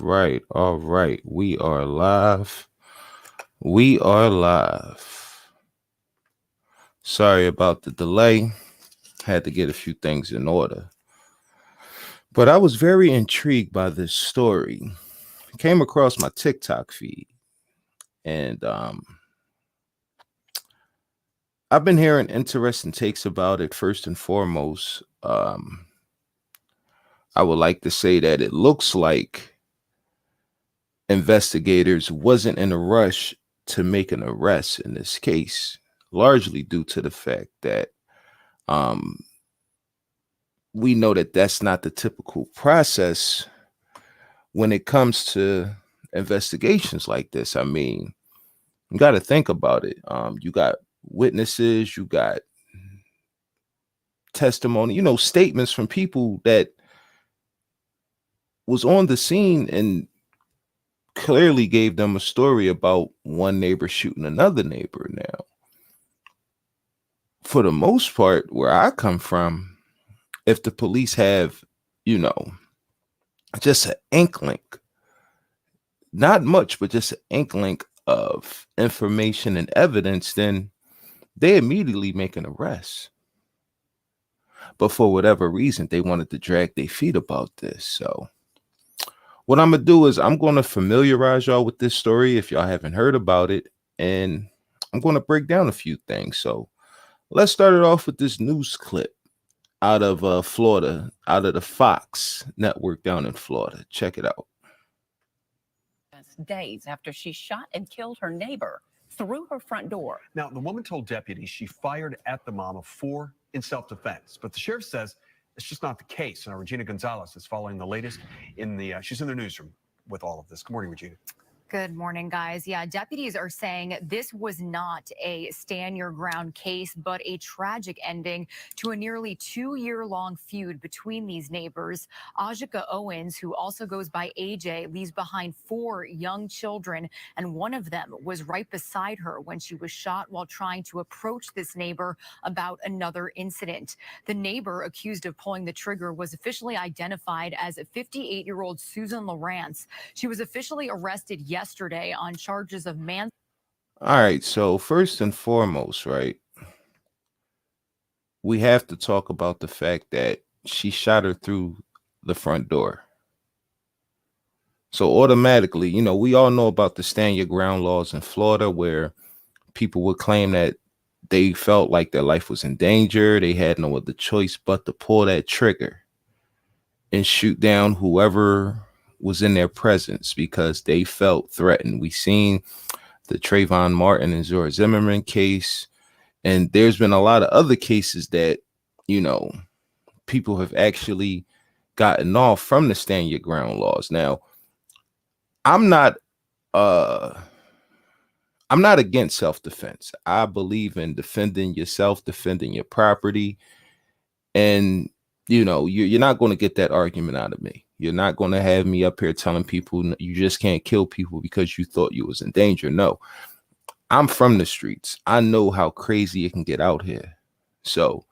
right. All right. We are live. We are live. Sorry about the delay. Had to get a few things in order. But I was very intrigued by this story. Came across my TikTok feed. And I've been hearing interesting takes about it. First and foremost, I would like to say that it looks like investigators wasn't in a rush to make an arrest in this case, largely due to the fact that um, we know that that's not the typical process when it comes to investigations like this. I mean, you got to think about it. You got witnesses, you got testimony, statements from people that was on the scene and clearly gave them a story about one neighbor shooting another neighbor. Now, for the most part, where I come from, if the police have, just an inkling, not much, but just an inkling of information and evidence, then they immediately make an arrest. But for whatever reason, they wanted to drag their feet about this. So what I'm going to do is I'm going to familiarize y'all with this story if y'all haven't heard about it. And I'm going to break down a few things. So let's start it off with this news clip out of Florida, out of the Fox network down in Florida. Check it out. Days after she shot and killed her neighbor through her front door. Now, the woman told deputies she fired at the mom of four in self-defense, but the sheriff says it's just not the case. Now, Regina Gonzalez is following the latest she's in the newsroom with all of this. Good morning, Regina. Good morning, guys. Yeah, deputies are saying this was not a stand your ground case, but a tragic ending to a nearly 2-year-long feud between these neighbors. Ajike Owens, who also goes by AJ, leaves behind 4 young children, and one of them was right beside her when she was shot while trying to approach this neighbor about another incident. The neighbor accused of pulling the trigger was officially identified as 58-year-old Susan Lorincz. She was officially arrested yesterday on charges of man. All right. So first and foremost, right, we have to talk about the fact that she shot her through the front door. So automatically, we all know about the stand your ground laws in Florida where people would claim that they felt like their life was in danger. They had no other choice but to pull that trigger and shoot down whoever was in their presence because they felt threatened. We seen the Trayvon Martin and Zora Zimmerman case, and there's been a lot of other cases that, people have actually gotten off from the stand your ground laws. Now, I'm not against self-defense. I believe in defending yourself, defending your property, and you're not going to get that argument out of me. You're not going to have me up here telling people you just can't kill people because you thought you was in danger. No, I'm from the streets. I know how crazy it can get out here. So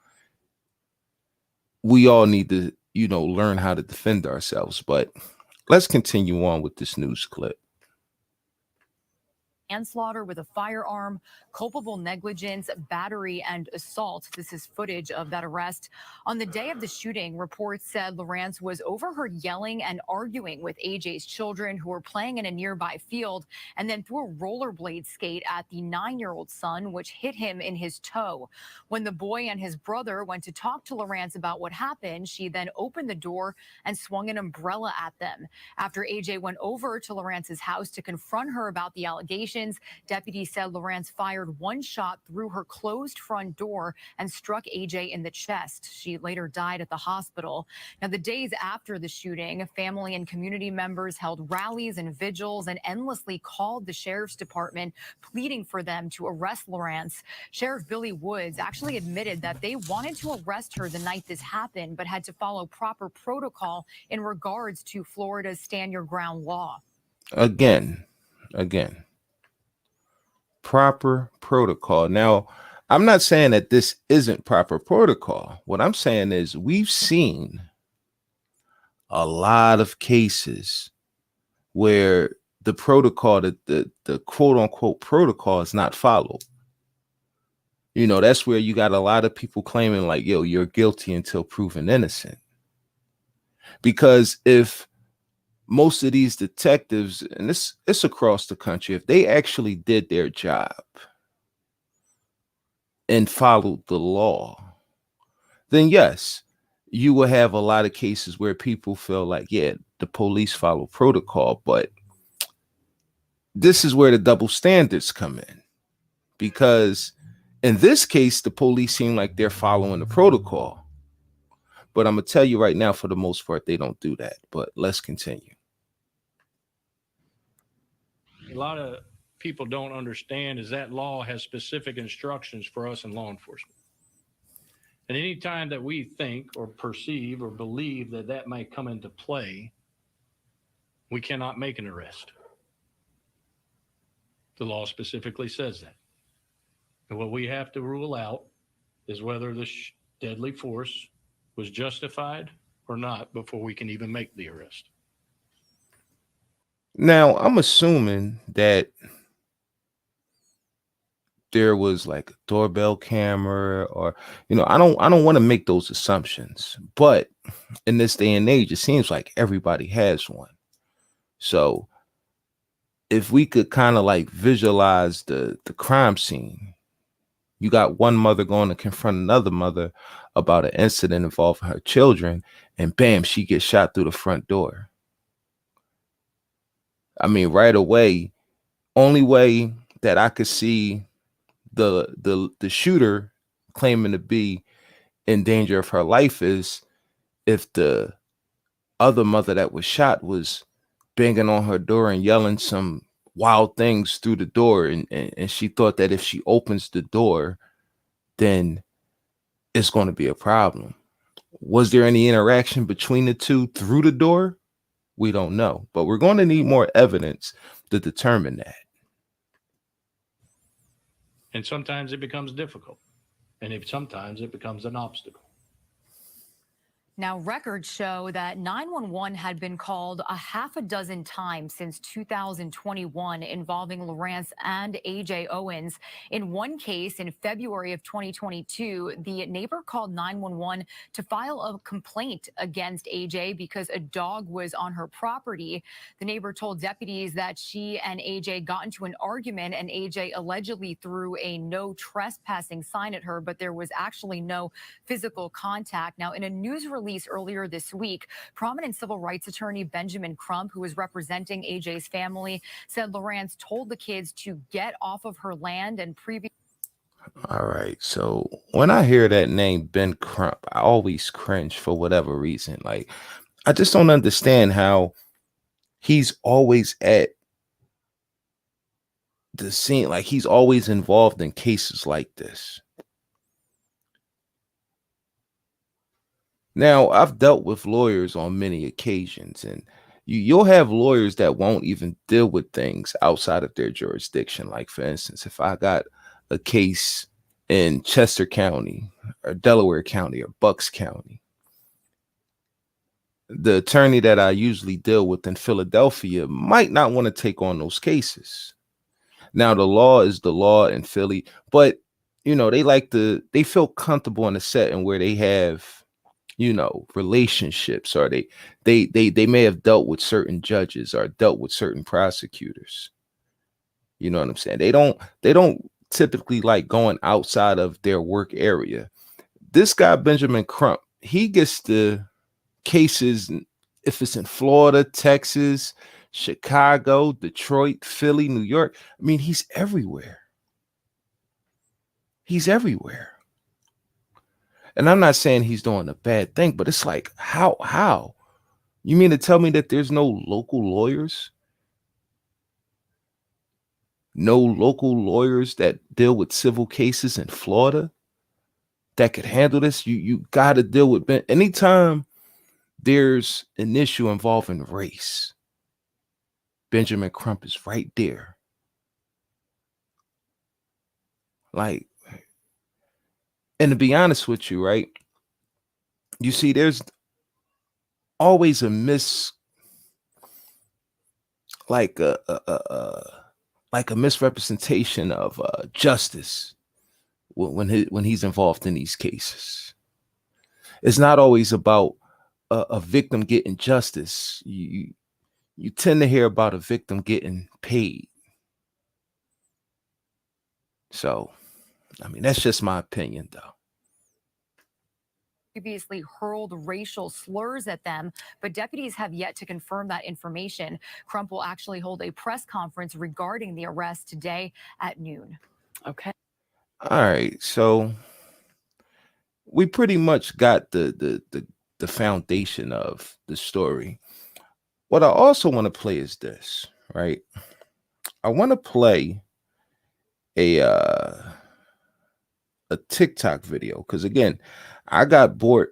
we all need to, learn how to defend ourselves. But let's continue on with this news clip. Manslaughter with a firearm, culpable negligence, battery, and assault. This is footage of that arrest. On the day of the shooting, reports said Lorincz was overheard yelling and arguing with AJ's children who were playing in a nearby field and then threw a rollerblade skate at the 9-year-old son, which hit him in his toe. When the boy and his brother went to talk to Lorincz about what happened, she then opened the door and swung an umbrella at them. After AJ went over to Lorintz's house to confront her about the allegations, deputies said Lorincz fired one shot through her closed front door and struck AJ in the chest. She later died at the hospital. Now, the days after the shooting, family and community members held rallies and vigils and endlessly called the sheriff's department, pleading for them to arrest Lorincz. Sheriff Billy Woods actually admitted that they wanted to arrest her the night this happened, but had to follow proper protocol in regards to Florida's stand your ground law. Again. Proper protocol. Now, I'm not saying that this isn't proper protocol. What I'm saying is we've seen a lot of cases where the protocol, the quote unquote protocol is not followed. You know, that's where you got a lot of people claiming like, yo, you're guilty until proven innocent. Because if most of these detectives, and it's across the country, if they actually did their job and followed the law, then yes, you will have a lot of cases where people feel like, yeah, the police follow protocol, but this is where the double standards come in. Because in this case, the police seem like they're following the protocol. But I'm going to tell you right now, for the most part, they don't do that. But let's continue. A lot of people don't understand is that law has specific instructions for us in law enforcement. And any time that we think or perceive or believe that that may come into play, we cannot make an arrest. The law specifically says that. And what we have to rule out is whether the deadly force was justified or not before we can even make the arrest. Now, I'm assuming that there was like a doorbell camera, or, you know, I don't want to make those assumptions, but in this day and age, it seems like everybody has one. So if we could kind of like visualize the crime scene, you got one mother going to confront another mother about an incident involving her children, and bam, she gets shot through the front door. I mean, right away, only way that I could see the shooter claiming to be in danger of her life is if the other mother that was shot was banging on her door and yelling some wild things through the door, and she thought that if she opens the door, then it's going to be a problem. Was there any interaction between the two through the door? We don't know, but we're going to need more evidence to determine that. And sometimes it becomes difficult. And sometimes it becomes an obstacle. Now, records show that 911 had been called a half a dozen times since 2021 involving Lorincz and Ajike Owens. In one case in February of 2022, the neighbor called 911 to file a complaint against Ajike because a dog was on her property. The neighbor told deputies that she and Ajike got into an argument, and Ajike allegedly threw a no trespassing sign at her, but there was actually no physical contact. Now, in a news release earlier this week, prominent civil rights attorney Benjamin Crump, who was representing Ajike's family, said Lorincz told the kids to get off of her land and All right, so when I hear that name, Ben Crump, I always cringe for whatever reason. Like, I just don't understand how he's always at the scene, like he's always involved in cases like this. Now, I've dealt with lawyers on many occasions, and you'll have lawyers that won't even deal with things outside of their jurisdiction. Like, for instance, if I got a case in Chester County or Delaware County or Bucks County, the attorney that I usually deal with in Philadelphia might not want to take on those cases. Now, the law is the law in Philly, but, you know, they feel comfortable in a setting where they have, you know, relationships, or they may have dealt with certain judges or dealt with certain prosecutors. You know what I'm saying? They don't typically like going outside of their work area. This guy, Benjamin Crump, he gets the cases if it's in Florida, Texas, Chicago, Detroit, Philly, New York. I mean, he's everywhere. He's everywhere. And I'm not saying he's doing a bad thing, but it's like, how? You mean to tell me that there's no local lawyers? No local lawyers that deal with civil cases in Florida that could handle this? You got to deal with anytime there's an issue involving race, Benjamin Crump is right there. Like, and to be honest with you, right? You see, there's always a like a misrepresentation of justice when he's involved in these cases. It's not always about a victim getting justice. You tend to hear about a victim getting paid. So, I mean, that's just my opinion, though. Previously hurled racial slurs at them, but deputies have yet to confirm that information. Crump will actually hold a press conference regarding the arrest today at noon. Okay. All right, so we pretty much got the foundation of the story. What I also want to play is this, right? I want to play a TikTok video because, again, I got bored.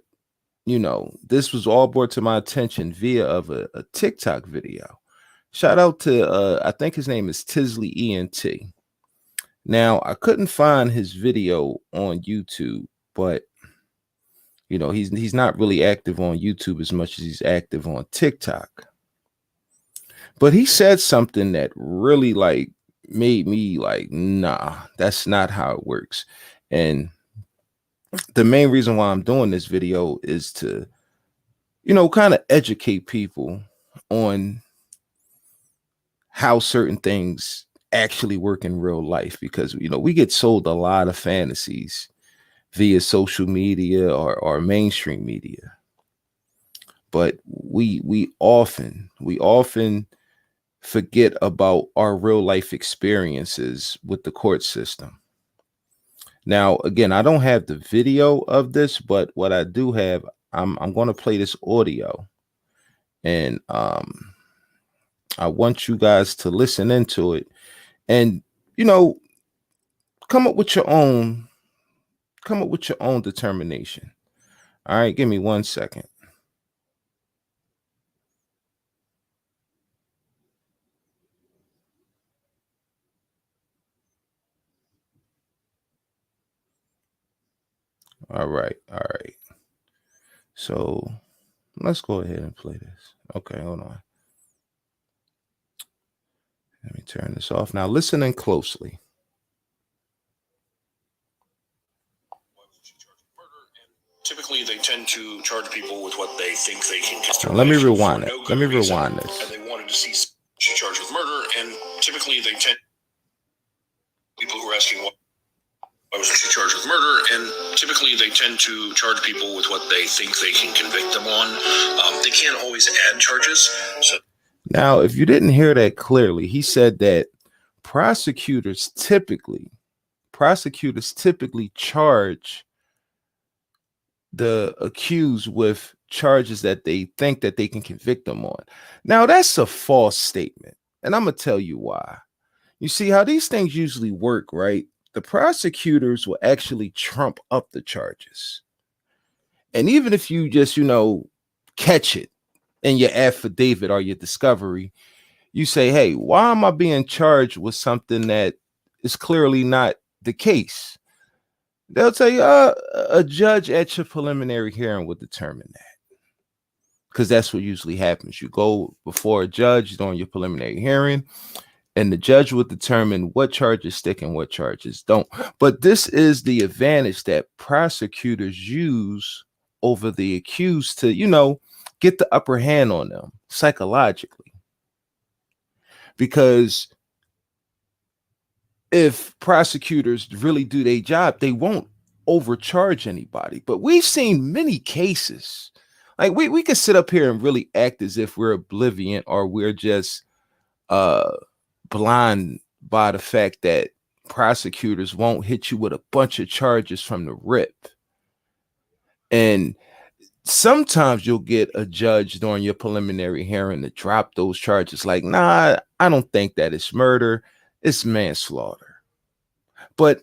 This was all brought to my attention via of a TikTok video. Shout out to I think his name is Tisley ENT. Now, I couldn't find his video on YouTube, but he's not really active on YouTube as much as he's active on TikTok. But he said something that really made me nah, that's not how it works. And the main reason why I'm doing this video is to, kind of educate people on how certain things actually work in real life, because, we get sold a lot of fantasies via social media or mainstream media. But we often forget about our real life experiences with the court system. Now, again, I don't have the video of this, but what I do have, I'm going to play this audio, and I want you guys to listen into it and, come up with your own determination. All right, give me 1 second. All right. So let's go ahead and play this. Okay, hold on. Let me turn this off. Now listen in closely. Typically, they tend to charge people with what they think they can. Now, let me rewind it. Let me rewind this. And they wanted to see she charged with murder, and typically they tend people who are asking why wasn't she charged with murder, and typically they tend to charge people with what they think they can convict them on. They can't always add charges. So now, if you didn't hear that clearly, he said that prosecutors typically charge the accused with charges that they think that they can convict them on. Now, that's a false statement, and I'm gonna tell you why. You see how these things usually work, right? The prosecutors will actually trump up the charges. And even if you just, catch it in your affidavit or your discovery, you say, hey, why am I being charged with something that is clearly not the case? They'll tell you, a judge at your preliminary hearing will determine that. Because that's what usually happens. You go before a judge during your preliminary hearing, and the judge will determine what charges stick and what charges don't. But this is the advantage that prosecutors use over the accused to, get the upper hand on them psychologically. Because if prosecutors really do their job, they won't overcharge anybody. But we've seen many cases. Like we can sit up here and really act as if we're oblivious or we're just blind by the fact that prosecutors won't hit you with a bunch of charges from the rip. And sometimes you'll get a judge during your preliminary hearing to drop those charges. Like, nah, I don't think that it's murder. It's manslaughter. But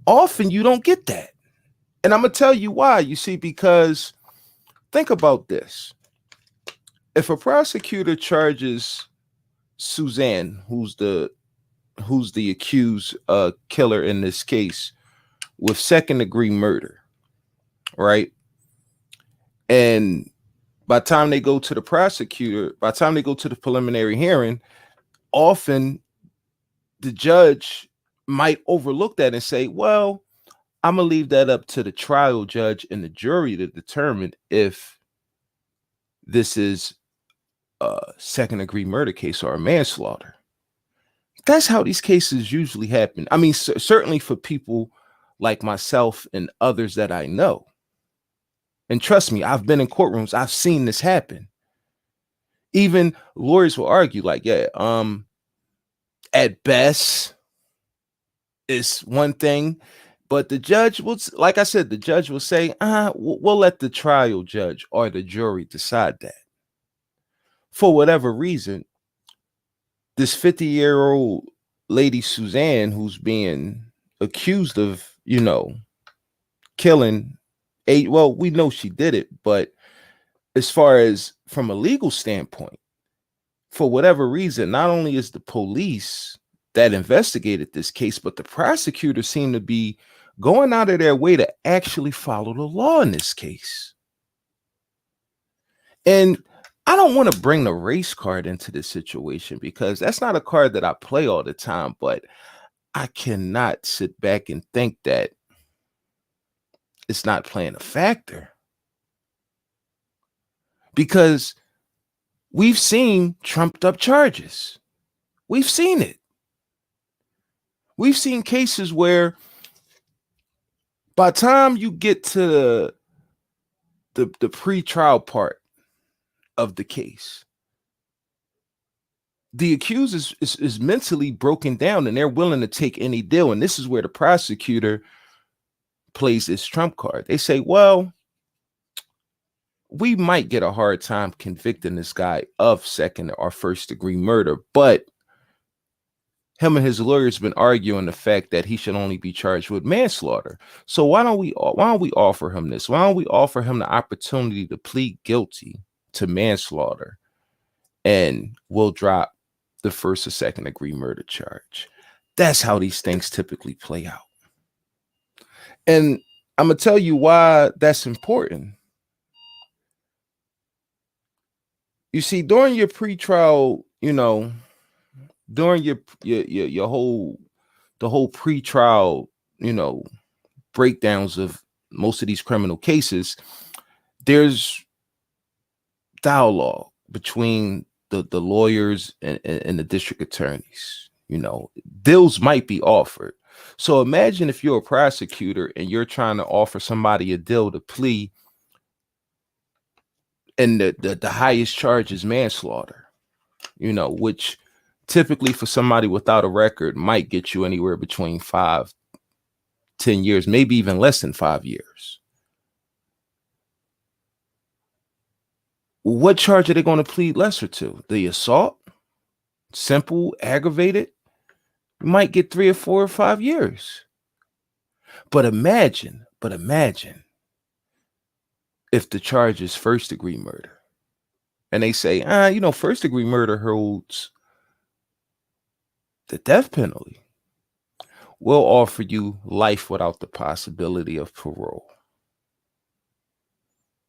often you don't get that. And I'm going to tell you why. You see, because think about this. If a prosecutor charges Suzanne, who's the accused killer in this case, with second-degree murder, right? And by the time they go to the prosecutor, by the time they go to the preliminary hearing, often the judge might overlook that and say, well, I'm going to leave that up to the trial judge and the jury to determine if this is a second-degree murder case or a manslaughter. That's how these cases usually happen. I mean, certainly for people like myself and others that I know. And trust me, I've been in courtrooms. I've seen this happen. Even lawyers will argue like, yeah, at best, it's one thing. But the judge will, like I said, the judge will say, we'll let the trial judge or the jury decide that. For whatever reason, this 50-year-old lady, Suzanne, who's being accused of, killing we know she did it, but as far as from a legal standpoint, for whatever reason, not only is the police that investigated this case, but the prosecutors seem to be going out of their way to actually follow the law in this case. And I don't want to bring the race card into this situation because that's not a card that I play all the time, but I cannot sit back and think that it's not playing a factor. Because we've seen trumped up charges. We've seen it. We've seen cases where by the time you get to the pretrial part of the case, the accused is mentally broken down and they're willing to take any deal. And this is where the prosecutor plays this trump card. They say, well, we might get a hard time convicting this guy of second or first degree murder, but him and his lawyers been arguing the fact that he should only be charged with manslaughter. So why don't we offer him this? Why don't we offer him the opportunity to plead guilty to manslaughter, and we'll drop the first or second degree murder charge? That's how these things typically play out. And I'm gonna tell you why that's important. You see, during your pretrial, during your whole pretrial, breakdowns of most of these criminal cases, there's dialogue between the lawyers and the district attorneys. Deals might be offered. So imagine if you're a prosecutor and you're trying to offer somebody a deal to plea, and the highest charge is manslaughter, which typically for somebody without a record might get you anywhere between 5-10 years, maybe even less than 5 years. What charge are they going to plead lesser to? The assault? Simple, aggravated? You might get 3 or 4 or 5 years. But imagine if the charge is first degree murder and they say, first degree murder holds the death penalty. We'll offer you life without the possibility of parole.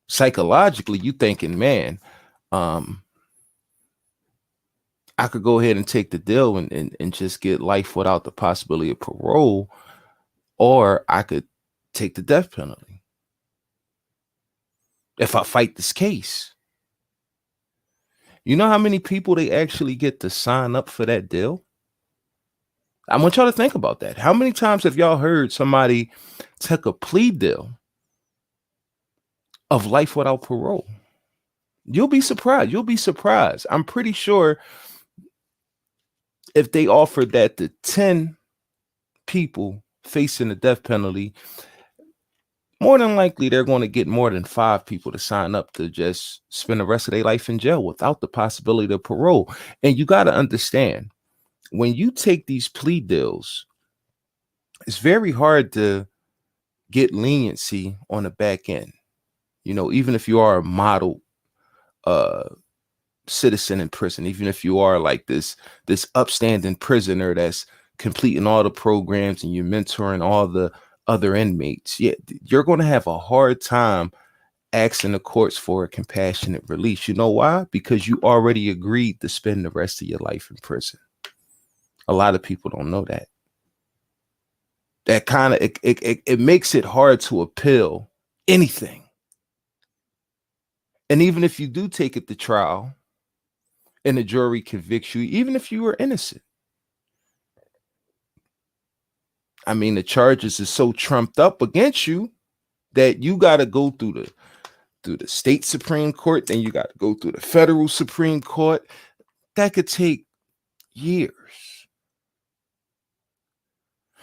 Psychologically, you thinking, man, I could go ahead and take the deal and just get life without the possibility of parole, or I could take the death penalty if I fight this case. You know how many people they actually get to sign up for that deal? I want y'all to think about that. How many times have y'all heard somebody take a plea deal of life without parole? You'll be surprised. I'm pretty sure if they offered that to 10 people facing the death penalty, more than likely they're going to get more than 5 people to sign up to just spend the rest of their life in jail without the possibility of parole. And you got to understand, when you take these plea deals, it's very hard to get leniency on the back end. Even if you are a model citizen in prison, even if you are like this upstanding prisoner that's completing all the programs and you're mentoring all the other inmates, you're going to have a hard time asking the courts for a compassionate release. You know why? Because you already agreed to spend the rest of your life in prison. A lot of people don't know that. That kind of it makes it hard to appeal anything. And even if you do take it to trial and the jury convicts you, even if you were innocent, I mean, the charges is so trumped up against you that you got to go through the state Supreme Court, then you got to go through the federal Supreme Court. That could take years.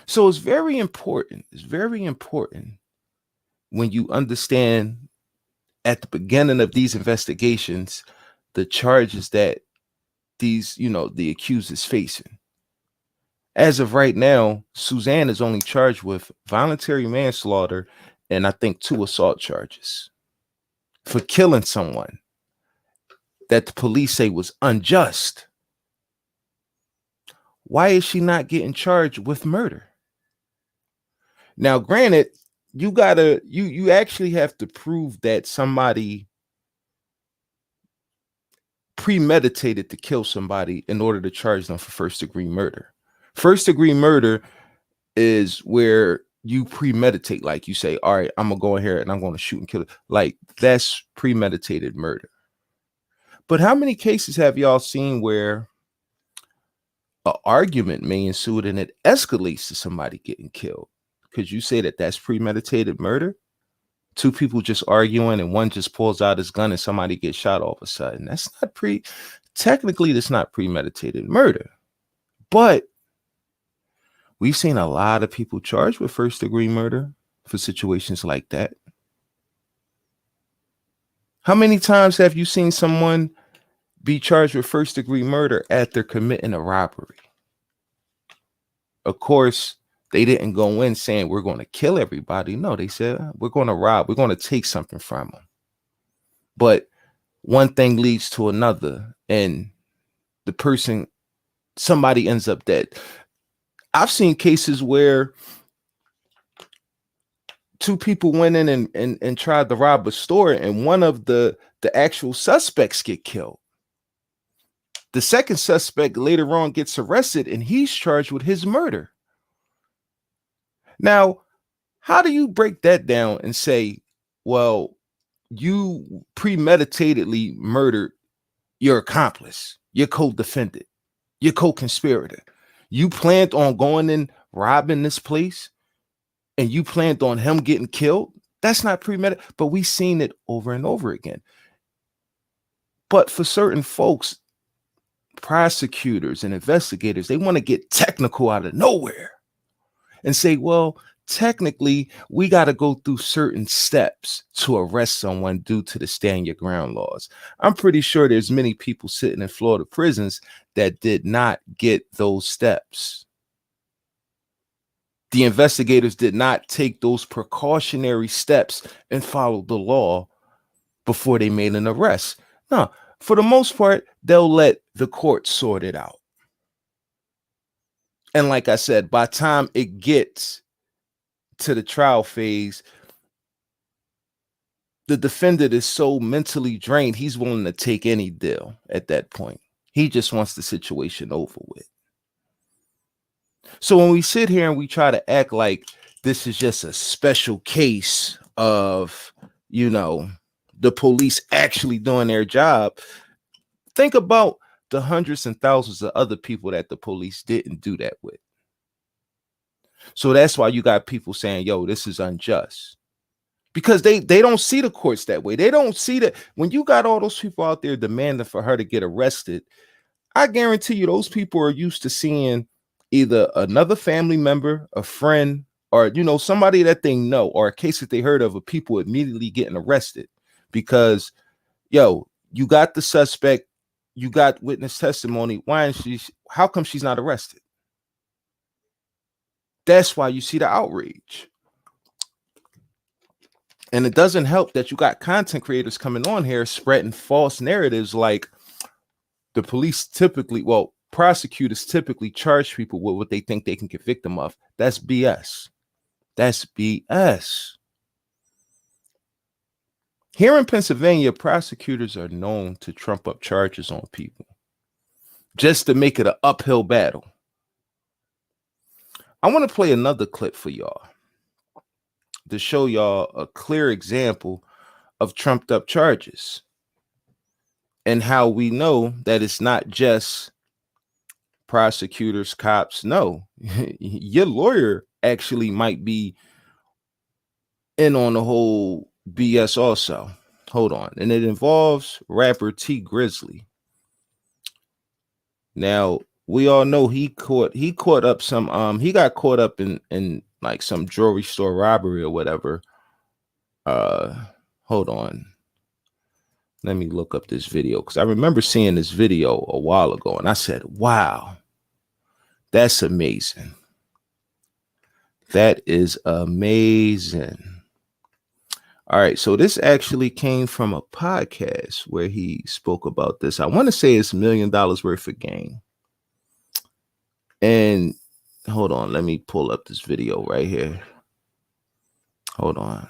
So it's very important. It's very important when you understand at the beginning of these investigations, the charges that these, the accused is facing. As of right now, Suzanne is only charged with voluntary manslaughter and I think 2 assault charges for killing someone that the police say was unjust. Why is she not getting charged with murder? Now, granted, you actually have to prove that somebody premeditated to kill somebody in order to charge them for first-degree murder. First-degree murder is where you premeditate, like you say, all right, I'm gonna go in here and I'm gonna shoot and kill it. Like, that's premeditated murder. But how many cases have y'all seen where an argument may ensue and it escalates to somebody getting killed? Could you say that that's premeditated murder? 2 people just arguing and one just pulls out his gun and somebody gets shot all of a sudden. That's not technically that's not premeditated murder. But we've seen a lot of people charged with first-degree murder for situations like that. How many times have you seen someone be charged with first-degree murder after committing a robbery? Of course, they didn't go in saying we're going to kill everybody. No, they said we're going to rob. We're going to take something from them. But one thing leads to another, and somebody ends up dead. I've seen cases where 2 people went in and tried to rob a store, and one of the actual suspects get killed. The second suspect later on gets arrested, and he's charged with his murder. Now, how do you break that down and say, well, you premeditatedly murdered your accomplice, your co-defendant, your co-conspirator? You planned on going and robbing this place and you planned on him getting killed? That's not premeditated, but we've seen it over and over again. But for certain folks, prosecutors and investigators, they want to get technical out of nowhere and say, well, technically, we got to go through certain steps to arrest someone due to the stand your ground laws. I'm pretty sure there's many people sitting in Florida prisons that did not get those steps. The investigators did not take those precautionary steps and follow the law before they made an arrest. No, for the most part, they'll let the court sort it out. And like I said, by the time it gets to the trial phase, the defendant is so mentally drained, he's willing to take any deal at that point. He just wants the situation over with. So when we sit here and we try to act like this is just a special case of, the police actually doing their job, think about the hundreds and thousands of other people that the police didn't do that with. So that's why you got people saying, yo, this is unjust. Because they don't see the courts that way. They don't see that when you got all those people out there demanding for her to get arrested, I guarantee you those people are used to seeing either another family member, a friend, or, somebody that they know, or a case that they heard of people immediately getting arrested. Because, you got the suspect, you got witness testimony. How come she's not arrested? That's why you see the outrage. And it doesn't help that you got content creators coming on here spreading false narratives like the police prosecutors typically charge people with what they think they can convict them of. That's BS. That's BS. Here in Pennsylvania, prosecutors are known to trump up charges on people just to make it an uphill battle. I want to play another clip for y'all to show y'all a clear example of trumped up charges and how we know that it's not just prosecutors, cops. No, your lawyer actually might be in on the whole BS also. Hold on. And it involves rapper T Grizzly. Now, we all know he got caught up in like some jewelry store robbery or whatever. Hold on. Let me look up this video because I remember seeing this video a while ago and I said, wow, that's amazing. That is amazing. All right, so this actually came from a podcast where he spoke about this. I want to say it's $1 million worth of game. And hold on, let me pull up this video right here. Hold on.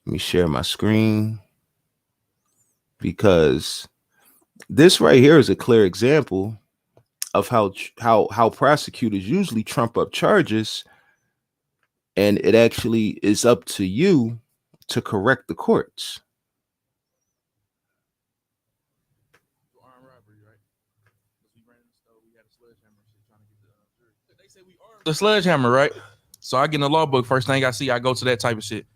Let me share my screen because this right here is a clear example of how prosecutors usually trump up charges. And it actually is up to you to correct the courts. Armed robbery, right? We ran in the store, we had a sledgehammer trying to get the jury. They say we armed the sledgehammer, right? So I get in the law book, first thing I see, I go to that type of shit.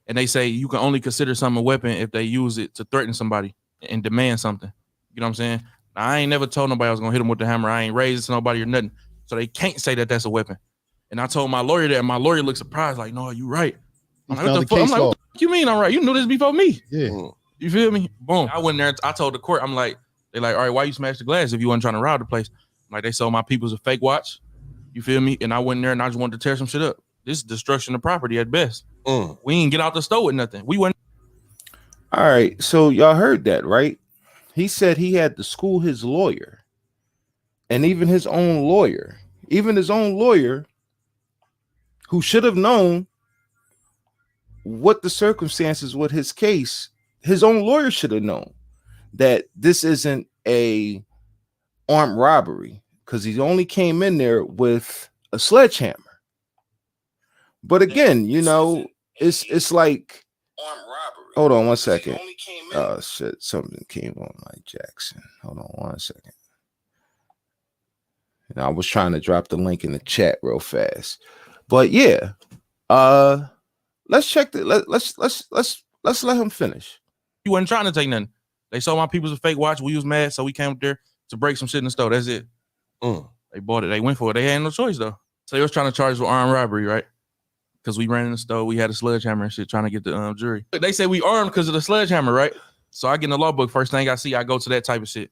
And they say you can only consider something a weapon if they use it to threaten somebody and demand something. You know what I'm saying? Now, I ain't never told nobody I was gonna hit them with the hammer. I ain't raised it to nobody or nothing. So they can't say that that's a weapon. And I told my lawyer that, and my lawyer looked surprised, like, no, you right. I'm like, what the fuck? I'm like, what the fuck you mean I'm right? You knew this before me. Yeah. You feel me? Boom. I went there, I told the court, I'm like, they like, all right, why you smash the glass if you wasn't trying to rob the place? I'm like, they sold my people's a fake watch. You feel me? And I went in there and I just wanted to tear some shit up. This is destruction of property at best. We ain't get out the store with nothing. We went. All right, so y'all heard that, right? He said he had to school his lawyer. And even his own lawyer, who should have known what the circumstances with his case, his own lawyer should have known that this isn't a armed robbery because he only came in there with a sledgehammer. But again, you know, it's like armed robbery. Hold on one second. Oh shit, something came on Mike Jackson. Hold on one second. And I was trying to drop the link in the chat real fast. But yeah, let's check the let's let him finish. You wasn't trying to take nothing. They sold my people's a fake watch. We was mad, so we came up there to break some shit in the store. That's it. They bought it. They went for it. They had no choice though. So they was trying to charge us with armed robbery, right? Because we ran in the store, we had a sledgehammer and shit trying to get the jury. They say we armed because of the sledgehammer, right? So I get in the law book, first thing I see, I go to that type of shit.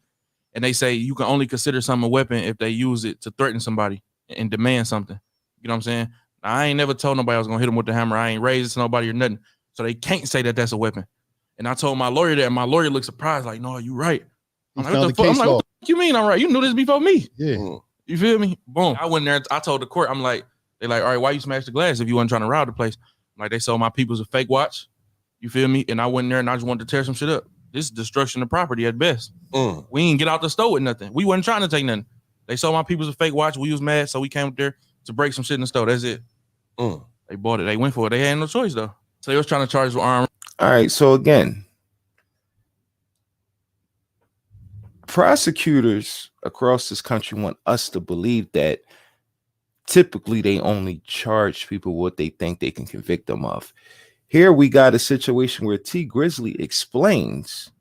And they say you can only consider something a weapon if they use it to threaten somebody and demand something. You know what I'm saying? Now, I ain't never told nobody I was gonna hit them with the hammer. I ain't raised it to nobody or nothing. So they can't say that that's a weapon. And I told my lawyer that, and my lawyer looked surprised, like, no, you right. I'm like, what the fuck? I'm like, what the fuck you mean I'm right? You knew this before me. Yeah. You feel me? Boom. I went there, I told the court, I'm like, they like, all right, why you smash the glass if you wasn't trying to rob the place? I'm like, they sold my people's a fake watch. You feel me? And I went in there and I just wanted to tear some shit up. This is destruction of property at best. We ain't get out the store with nothing. We wasn't trying to take nothing. They sold my people's a fake watch. We was mad, so we came up there to break some shit in the store. That's it. They bought it. They went for it. They had no choice though. So they was trying to charge us with armed. All right, so again, prosecutors across this country want us to believe that typically they only charge people what they think they can convict them of. Here we got a situation where T Grizzly explains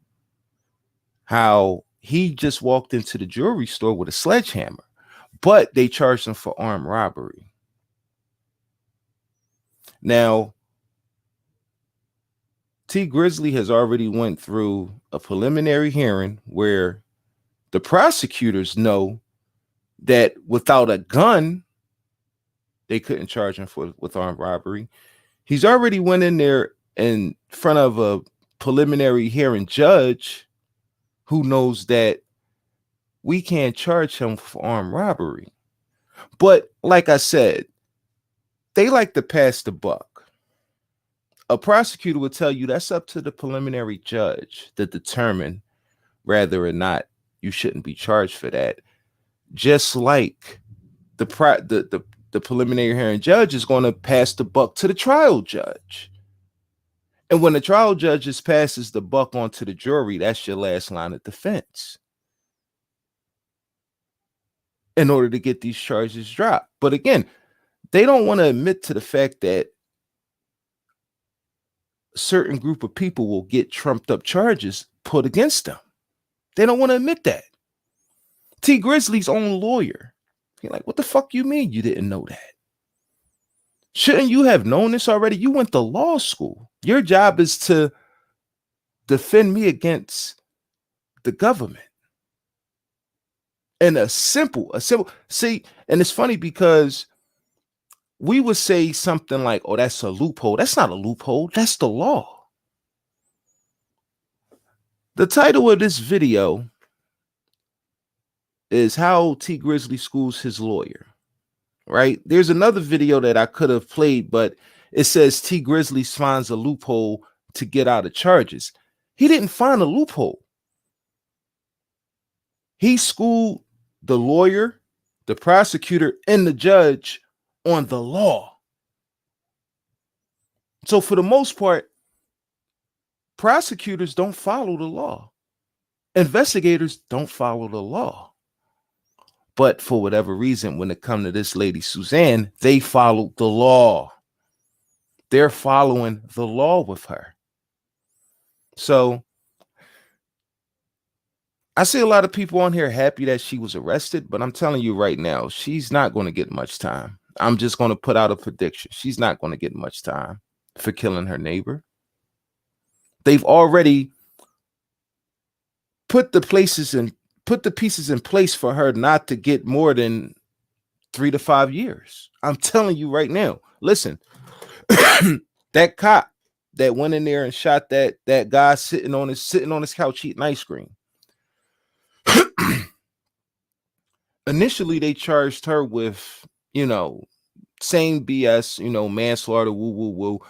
how he just walked into the jewelry store with a sledgehammer, but they charged him for armed robbery. Now, T Grizzly has already went through a preliminary hearing where the prosecutors know that without a gun, they couldn't charge him with armed robbery. He's already went in there in front of a preliminary hearing judge who knows that we can't charge him for armed robbery. But like I said, they like to pass the buck. a prosecutor would tell you that's up to the preliminary judge to determine whether or not you shouldn't be charged for that. Just like the preliminary hearing judge is going to pass the buck to the trial judge. And when the trial judge just passes the buck on to the jury, that's your last line of defense in order to get these charges dropped. But again, they don't want to admit to the fact that a certain group of people will get trumped up charges put against them. They don't want to admit that. T. Grizzly's own lawyer. You're like, what the fuck you mean you didn't know that? Shouldn't you have known this already? You went to law school. Your job is to defend me against the government. And a simple, see, and it's funny because we would say something like, oh, that's a loophole. That's not a loophole. That's the law. The title of this video is How T. Grizzly Schools His Lawyer, right? There's another video that I could have played, but it says T. Grizzly finds a loophole to get out of charges. He didn't find a loophole. He schooled the lawyer, the prosecutor, and the judge on the law. So for the most part, prosecutors don't follow the law. Investigators don't follow the law. But for whatever reason, when it comes to this lady, Suzanne, they followed the law. They're following the law with her. So I see a lot of people on here happy that she was arrested, but I'm telling you right now, she's not going to get much time. I'm just going to put out a prediction. She's not going to get much time for killing her neighbor. They've already put the pieces in place for her not to get more than 3 to 5 years. I'm telling you right now. Listen, that cop that went in there and shot that guy sitting on his couch eating ice cream. Initially, they charged her with, same BS, manslaughter, woo.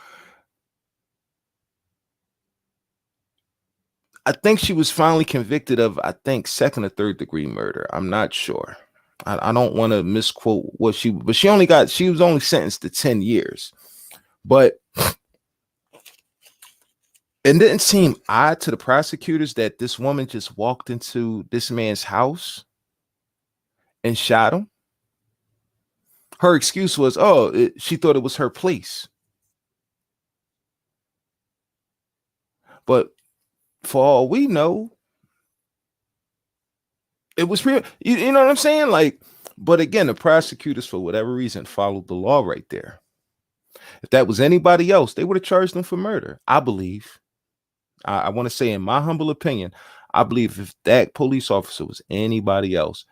I think she was finally convicted of, second or third degree murder. I'm not sure. I don't want to misquote what she was only sentenced to 10 years. But it didn't seem odd to the prosecutors that this woman just walked into this man's house and shot him. Her excuse was, she thought it was her place. But for all we know, it was real. You know what I'm saying? Like, but again, the prosecutors, for whatever reason, followed the law right there. If that was anybody else, they would have charged them for murder. I believe. I want to say, in my humble opinion, I believe if that police officer was anybody else,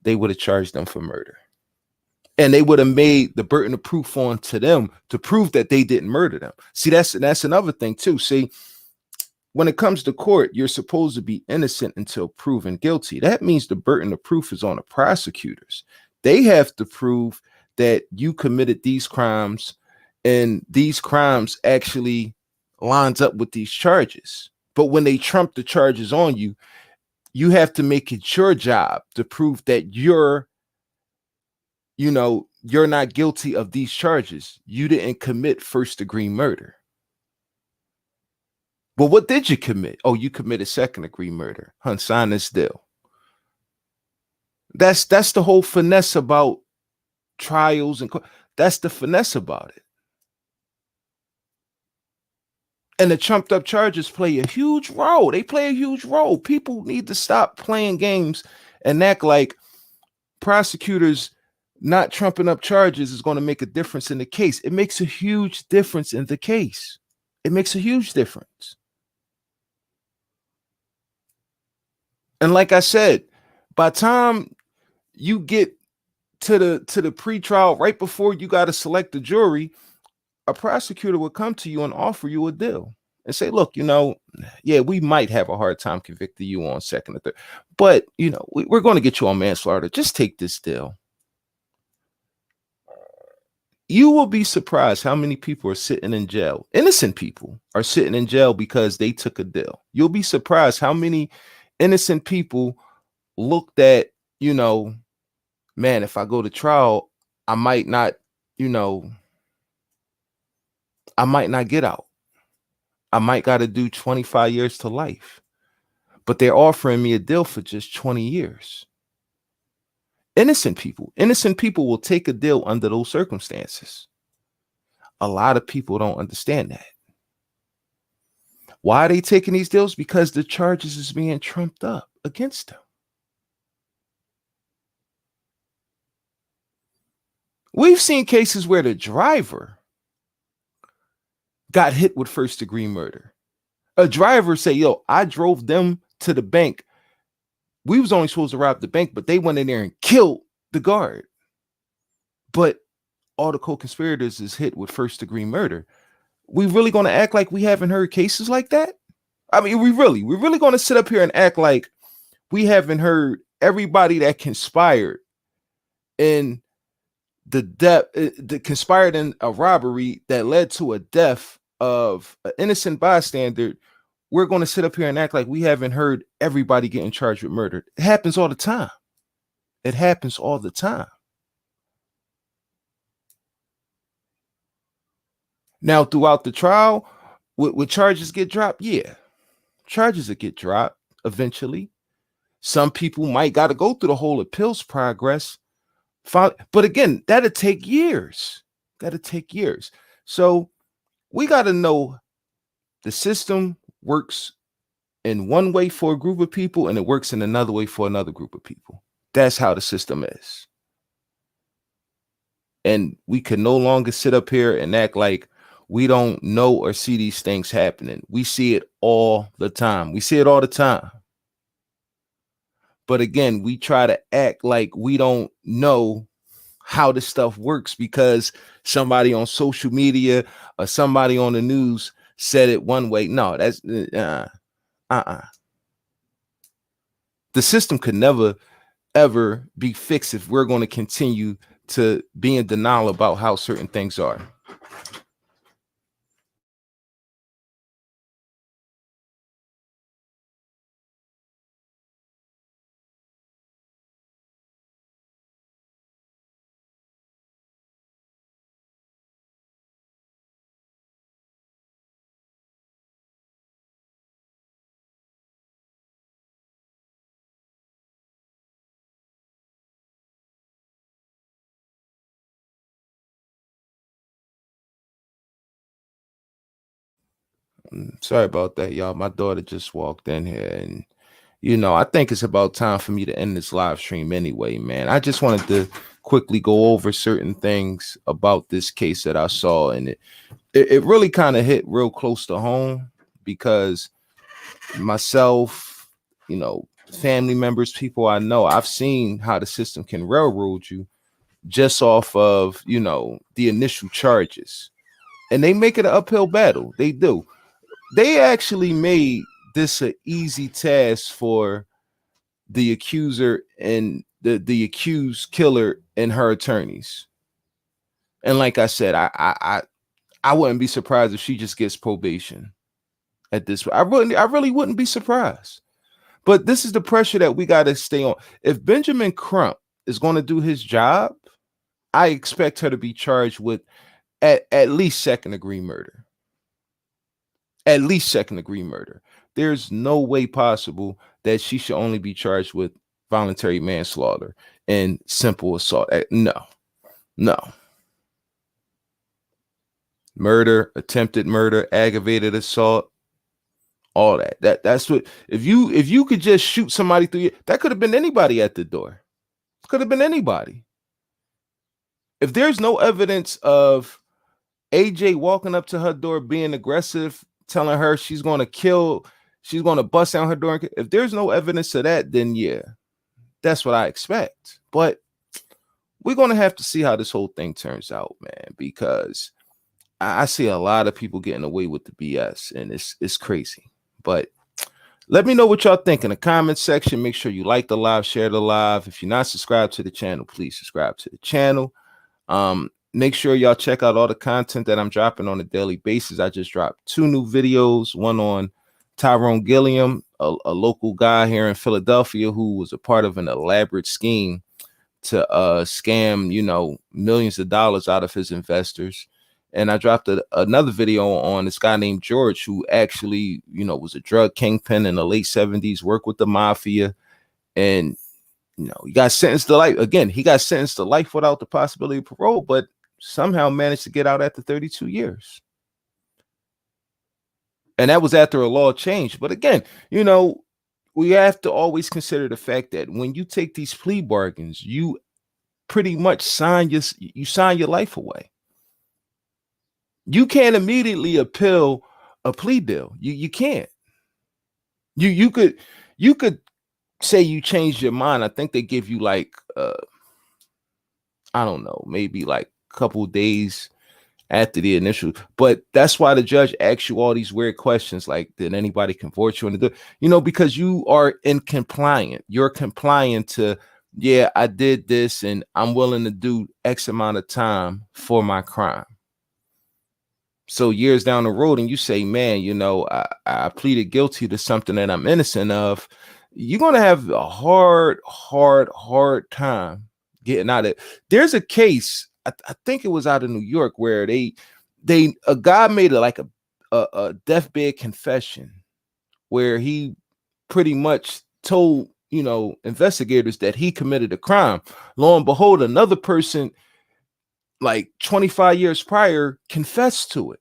they would have charged them for murder. And they would have made the burden of proof on to them to prove that they didn't murder them. See, that's another thing too. See, when it comes to court, you're supposed to be innocent until proven guilty. That means the burden of proof is on the prosecutors. They have to prove that you committed these crimes and these crimes actually lines up with these charges. But when they trump the charges on you, you have to make it your job to prove that you're not guilty of these charges. You didn't commit first degree murder. But what did you commit? Oh, you committed second degree murder. Sign this deal. That's the whole finesse about trials, and that's the finesse about it. And the trumped up charges play a huge role. They play a huge role. People need to stop playing games and act like prosecutors not trumping up charges is going to make a difference in the case. It makes a huge difference in the case. It makes a huge difference. And like I said, by the time you get to the pretrial, right before you got to select the jury, a prosecutor will come to you and offer you a deal and say, look, we might have a hard time convicting you on second or third, but we're going to get you on manslaughter. Just take this deal. You will be surprised how many people are sitting in jail. Innocent people are sitting in jail because they took a deal. You'll be surprised how many innocent people looked at, you know, man, if I go to trial, I might not, you know, I might not get out. I might got to do 25 years to life. But they're offering me a deal for just 20 years. Innocent people will take a deal under those circumstances. A lot of people don't understand that. Why are they taking these deals? Because the charges is being trumped up against them. We've seen cases where the driver got hit with first-degree murder. A driver say, yo, I drove them to the bank. We was only supposed to rob the bank, but they went in there and killed the guard. But all the co-conspirators is hit with first-degree murder. We really going to act like we haven't heard cases like that? I mean, we're really going to sit up here and act like we haven't heard everybody that conspired in conspired in a robbery that led to a death of an innocent bystander. We're going to sit up here and act like we haven't heard everybody getting charged with murder. It happens all the time. It happens all the time. Now, throughout the trial, would charges get dropped? Yeah. Charges will get dropped eventually. Some people might got to go through the whole appeals progress. But again, that'll take years. That'll take years. So we got to know the system works in one way for a group of people and it works in another way for another group of people. That's how the system is. And we can no longer sit up here and act like we don't know or see these things happening. We see it all the time. We see it all the time. But again, we try to act like we don't know how this stuff works because somebody on social media or somebody on the news said it one way. No, that's The system could never, ever be fixed if we're going to continue to be in denial about how certain things are. Sorry about that, y'all. My daughter just walked in here and, you know, I think it's about time for me to end this live stream anyway, man. I just wanted to quickly go over certain things about this case that I saw, and it really kind of hit real close to home because myself, you know, family members, people I know, I've seen how the system can railroad you just off of, you know, the initial charges. And they make it an uphill battle. They do. They actually made this an easy task for the accuser and the accused killer and her attorneys. And like I said, I wouldn't be surprised if she just gets probation at this. I really wouldn't be surprised. But this is the pressure that we got to stay on. If Benjamin Crump is going to do his job, I expect her to be charged with at least second-degree murder. At least second-degree murder. There's no way possible that she should only be charged with voluntary manslaughter and simple assault. No. Murder, attempted murder, aggravated assault, all that. That's what. If you could just shoot somebody through that could have been anybody at the door. Could have been anybody. If there's no evidence of AJ walking up to her door being aggressive, telling her she's going to kill, she's going to bust down her door. If there's no evidence of that, then yeah, that's what I expect. But we're going to have to see how this whole thing turns out, man, because I see a lot of people getting away with the BS, and it's crazy. But let me know what y'all think in the comment section. Make sure you like the live, share the live. If you're not subscribed to the channel, please subscribe to the channel. make sure y'all check out all the content that I'm dropping on a daily basis. I just dropped 2 new videos, one on Tyrone Gilliam, a local guy here in Philadelphia who was a part of an elaborate scheme to scam, you know, millions of dollars out of his investors. And I dropped another video on this guy named George, who actually, you know, was a drug kingpin in the late 70s, worked with the mafia, and, you know, he got sentenced to life. Again, he got sentenced to life without the possibility of parole, but somehow managed to get out after 32 years. And that was after a law change. But again, you know, we have to always consider the fact that when you take these plea bargains, you pretty much sign your life away. You can't immediately appeal a plea deal. You can't. You could say you changed your mind. I think they give you like I don't know, maybe like a couple days after the initial, but that's why the judge asks you all these weird questions like, did anybody convert you into the, you know, because you are you're compliant to, yeah, I did this and I'm willing to do X amount of time for my crime. So years down the road and you say, man, you know, I pleaded guilty to something that I'm innocent of, you're going to have a hard time getting out of it. There's a case, I think it was out of New York, where a guy made a deathbed confession where he pretty much told, you know, investigators that he committed a crime. Lo and behold, another person like 25 years prior confessed to it.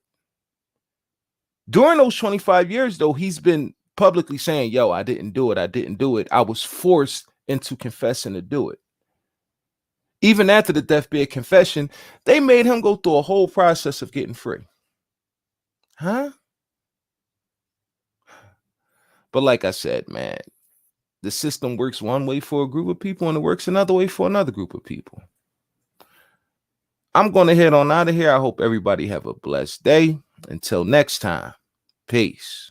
During those 25 years, though, he's been publicly saying, yo, I didn't do it. I was forced into confessing to do it. Even after the deathbed confession, they made him go through a whole process of getting free. Huh? But like I said, man, the system works one way for a group of people and it works another way for another group of people. I'm going to head on out of here. I hope everybody have a blessed day. Until next time, peace.